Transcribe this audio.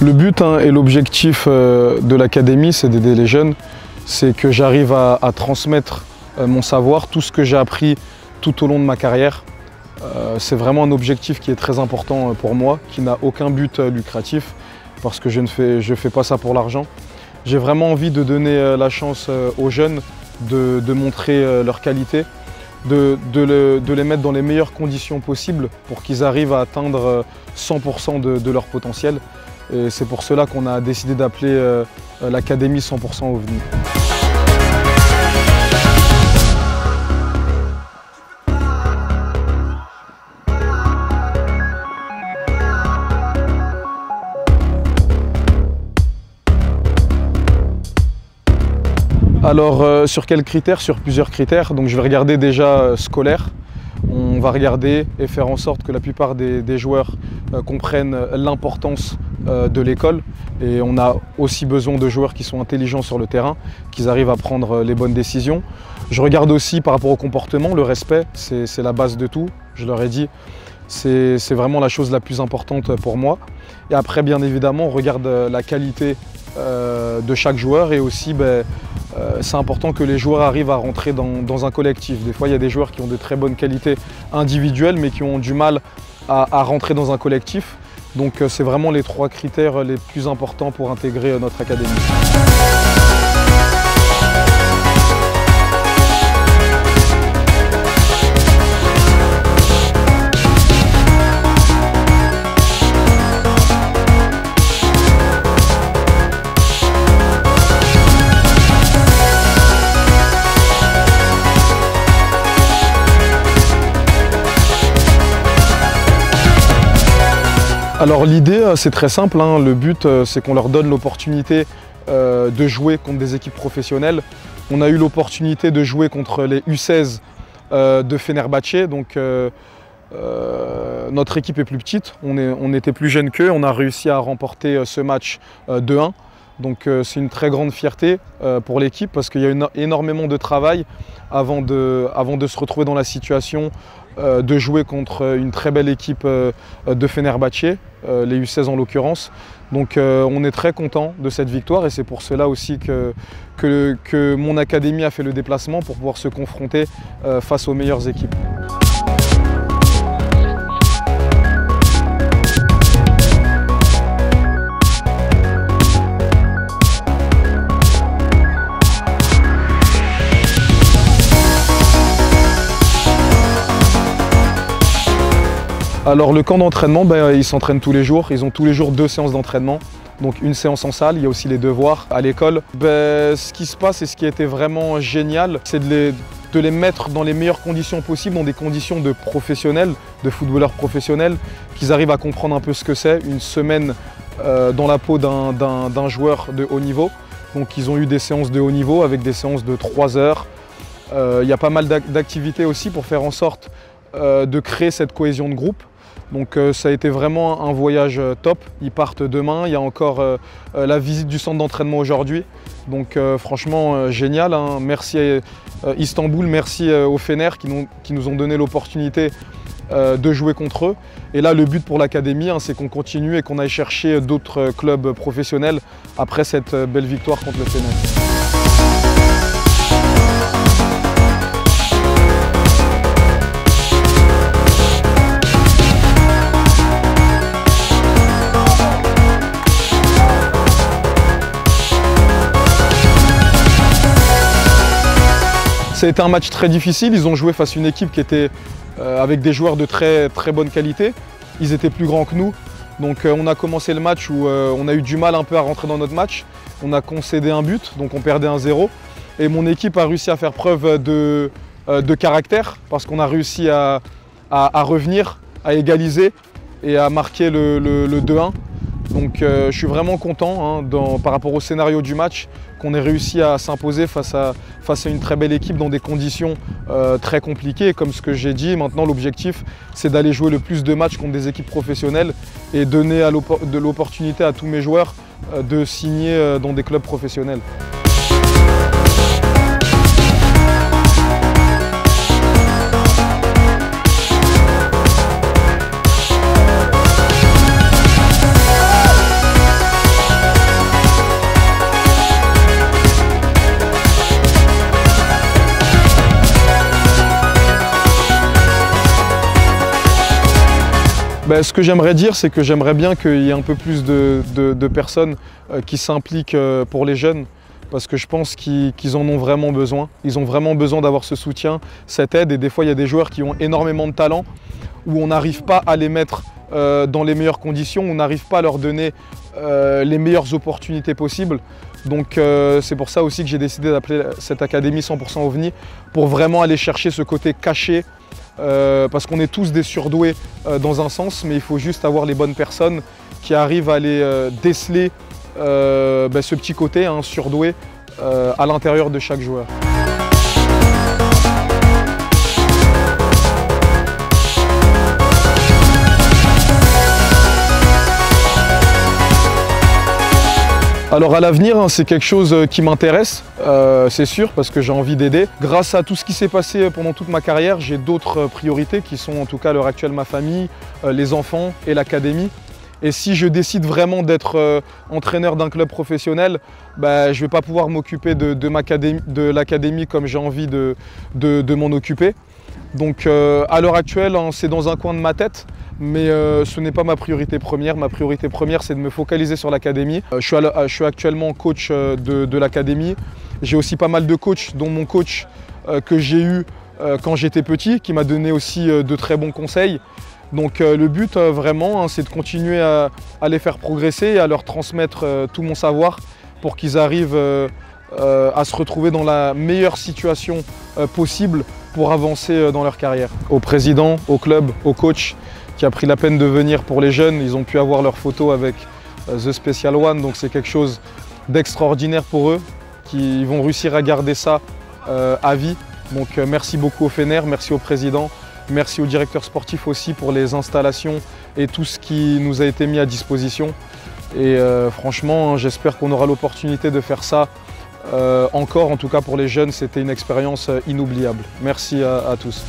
Le but et l'objectif de l'académie, c'est d'aider les jeunes. C'est que j'arrive à transmettre mon savoir, tout ce que j'ai appris tout au long de ma carrière. C'est vraiment un objectif qui est très important pour moi, qui n'a aucun but lucratif, parce que je ne fais pas ça pour l'argent. J'ai vraiment envie de donner la chance aux jeunes de montrer leur qualité, de les mettre dans les meilleures conditions possibles pour qu'ils arrivent à atteindre 100% de leur potentiel. Et c'est pour cela qu'on a décidé d'appeler l'académie 100% OVNI. Alors sur quels critères? Sur plusieurs critères. Donc je vais regarder déjà scolaire. On va regarder et faire en sorte que la plupart des joueurs comprennent l'importance de l'école. Et on a aussi besoin de joueurs qui sont intelligents sur le terrain, qui arrivent à prendre les bonnes décisions. Je regarde aussi par rapport au comportement, le respect, c'est la base de tout, je leur ai dit. C'est vraiment la chose la plus importante pour moi. Et après, bien évidemment, on regarde la qualité de chaque joueur et aussi c'est important que les joueurs arrivent à rentrer dans un collectif. Des fois, il y a des joueurs qui ont de très bonnes qualités individuelles mais qui ont du mal à rentrer dans un collectif. Donc c'est vraiment les 3 critères les plus importants pour intégrer notre académie. Alors l'idée c'est très simple, le but c'est qu'on leur donne l'opportunité de jouer contre des équipes professionnelles. On a eu l'opportunité de jouer contre les U16 de Fenerbahçe, donc notre équipe est plus petite, on était plus jeune qu'eux, on a réussi à remporter ce match 2-1. Donc c'est une très grande fierté pour l'équipe parce qu'il y a eu énormément de travail avant de se retrouver dans la situation de jouer contre une très belle équipe de Fenerbahçe, les U16 en l'occurrence. Donc on est très content de cette victoire et c'est pour cela aussi que mon académie a fait le déplacement pour pouvoir se confronter face aux meilleures équipes. Alors le camp d'entraînement, ils s'entraînent tous les jours. Ils ont tous les jours 2 séances d'entraînement. Donc une séance en salle, il y a aussi les devoirs à l'école. Ce qui se passe et ce qui a été vraiment génial, c'est de les mettre dans les meilleures conditions possibles, dans des conditions de professionnels, de footballeurs professionnels, qu'ils arrivent à comprendre un peu ce que c'est, une semaine dans la peau d'un joueur de haut niveau. Donc ils ont eu des séances de haut niveau avec des séances de 3 heures. Il y a pas mal d'activités aussi pour faire en sorte de créer cette cohésion de groupe. Donc ça a été vraiment un voyage top. Ils partent demain, il y a encore la visite du centre d'entraînement aujourd'hui. Donc franchement génial, Merci à Istanbul, merci au Fener qui nous ont donné l'opportunité de jouer contre eux. Et là le but pour l'académie, c'est qu'on continue et qu'on aille chercher d'autres clubs professionnels après cette belle victoire contre le Fener. Ça a été un match très difficile, ils ont joué face à une équipe qui était avec des joueurs de très bonne qualité. Ils étaient plus grands que nous, donc on a commencé le match où on a eu du mal un peu à rentrer dans notre match. On a concédé un but, donc on perdait 1-0. Et mon équipe a réussi à faire preuve de caractère parce qu'on a réussi à revenir, à égaliser et à marquer le 2-1. Donc je suis vraiment content par rapport au scénario du match qu'on ait réussi à s'imposer face à une très belle équipe dans des conditions très compliquées. Et comme ce que j'ai dit, maintenant l'objectif c'est d'aller jouer le plus de matchs contre des équipes professionnelles et donner de l'opportunité à tous mes joueurs de signer dans des clubs professionnels. Ce que j'aimerais dire, c'est que j'aimerais bien qu'il y ait un peu plus de personnes qui s'impliquent pour les jeunes, parce que je pense qu'ils en ont vraiment besoin. Ils ont vraiment besoin d'avoir ce soutien, cette aide, et des fois il y a des joueurs qui ont énormément de talent, où on n'arrive pas à les mettre dans les meilleures conditions, on n'arrive pas à leur donner les meilleures opportunités possibles. Donc c'est pour ça aussi que j'ai décidé d'appeler cette académie 100% OVNI, pour vraiment aller chercher ce côté caché, parce qu'on est tous des surdoués dans un sens, mais il faut juste avoir les bonnes personnes qui arrivent à aller déceler ce petit côté surdoué à l'intérieur de chaque joueur. Alors à l'avenir, c'est quelque chose qui m'intéresse, c'est sûr, parce que j'ai envie d'aider. Grâce à tout ce qui s'est passé pendant toute ma carrière, j'ai d'autres priorités qui sont en tout cas à l'heure actuelle ma famille, les enfants et l'académie. Et si je décide vraiment d'être entraîneur d'un club professionnel, je ne vais pas pouvoir m'occuper de l'académie comme j'ai envie de m'en occuper. Donc à l'heure actuelle, c'est dans un coin de ma tête. Mais ce n'est pas ma priorité première. Ma priorité première, c'est de me focaliser sur l'académie. Je suis actuellement coach de l'académie. J'ai aussi pas mal de coachs, dont mon coach que j'ai eu quand j'étais petit, qui m'a donné aussi de très bons conseils. Donc le but vraiment, c'est de continuer à les faire progresser et à leur transmettre tout mon savoir pour qu'ils arrivent à se retrouver dans la meilleure situation possible pour avancer dans leur carrière. Au président, au club, au coach, qui a pris la peine de venir pour les jeunes. Ils ont pu avoir leur photo avec The Special One, donc c'est quelque chose d'extraordinaire pour eux, qui vont réussir à garder ça à vie. Donc merci beaucoup au Fener, merci au président, merci au directeur sportif aussi pour les installations et tout ce qui nous a été mis à disposition. Et franchement, j'espère qu'on aura l'opportunité de faire ça encore. En tout cas pour les jeunes, c'était une expérience inoubliable. Merci à tous.